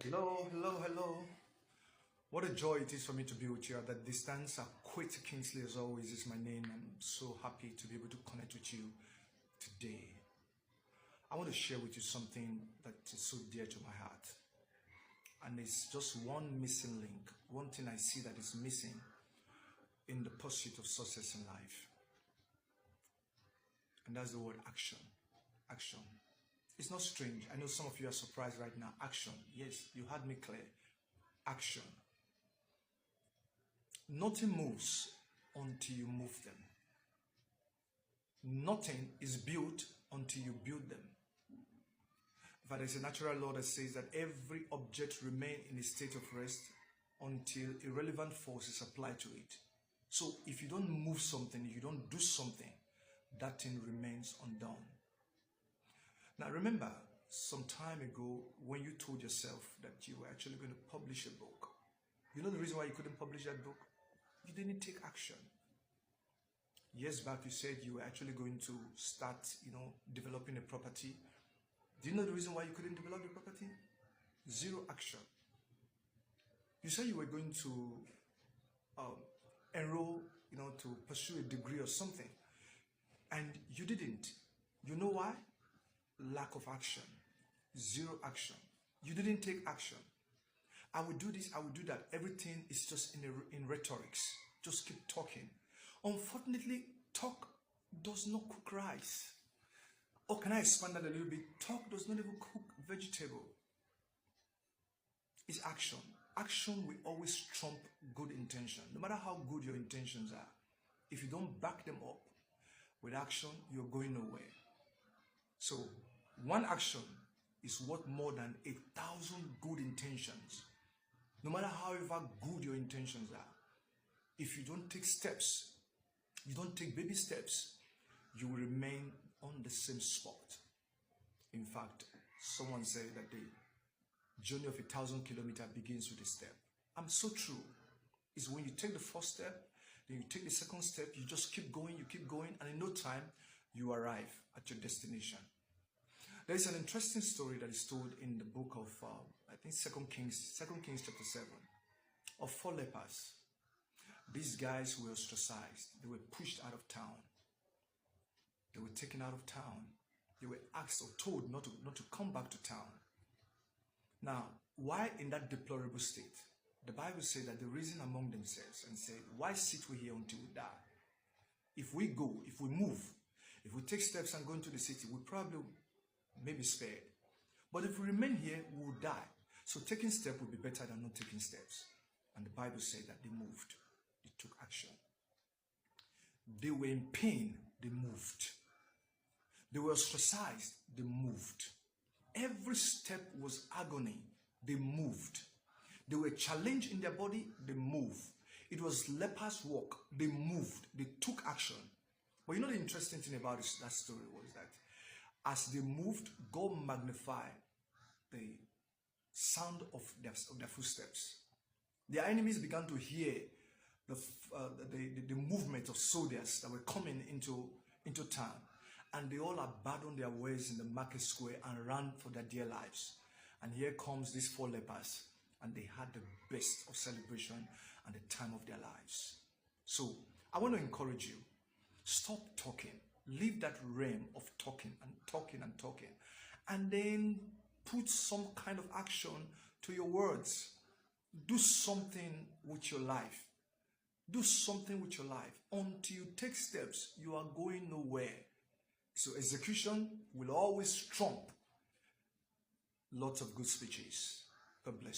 Hello, hello, hello. What a joy it is for me to be with you at that distance. Akwete Kingsley, as always, is my name. I'm so happy to be able to connect with you today. I want to share with you something that is so dear to my heart. And it's just one missing link, one thing I see that is missing in the pursuit of success in life. And that's the word action. Action. It's not strange. I know some of you are surprised right now. Action. Yes, you heard me clear. Action. Nothing moves until you move them. Nothing is built until you build them. But there's a natural law that says that every object remains in a state of rest until irrelevant force is applied to it. So if you don't move something, if you don't do something, that thing remains undone. Now remember, some time ago when you told yourself that you were actually going to publish a book, you know the reason why you couldn't publish that book? You didn't take action. Years back you said you were actually going to start, developing a property. Do you know the reason why you couldn't develop the property? Zero action. You said you were going to enroll, to pursue a degree or something, and you didn't. You know why? Lack of action. Zero action. You didn't take action. I will do this, I will do that. Everything is just in rhetorics. Just keep talking. Unfortunately, talk does not cook rice. Or can I expand that a little bit? Talk does not even cook vegetable. It's action. Action will always trump good intention. No matter how good your intentions are, if you don't back them up with action, you're going nowhere. So, one action is worth more than 1,000 good intentions. No matter however good your intentions are, if you don't take steps, you don't take baby steps, you will remain on the same spot. In fact, someone said that the journey of 1,000 kilometers begins with a step. And so true. It's when you take the first step, then you take the second step, you just keep going, and in no time, you arrive at your destination. There is an interesting story that is told in the book of, I think, 2 Kings chapter 7, of 4 lepers. These guys were ostracized. They were pushed out of town. They were taken out of town. They were asked or told not to come back to town. Now, why in that deplorable state? The Bible says that they reasoned among themselves and said, why sit we here until we die? If we go, if we move, if we take steps and go into the city, we probably may be spared. But if we remain here, we will die. So taking steps would be better than not taking steps. And the Bible said that they moved. They took action. They were in pain. They moved. They were ostracized. They moved. Every step was agony. They moved. They were challenged in their body. They moved. It was lepers' walk. They moved. They took action. But you know the interesting thing about that story was that as they moved, God magnified the sound of their footsteps. Their enemies began to hear the movement of soldiers that were coming into town. And they all abandoned their ways in the market square and ran for their dear lives. And here comes these 4 lepers. And they had the best of celebration and the time of their lives. So, I want to encourage you. Stop talking. Leave that realm of talking and talking and talking. And then put some kind of action to your words. Do something with your life. Do something with your life. Until you take steps, you are going nowhere. So execution will always trump lots of good speeches. God bless you.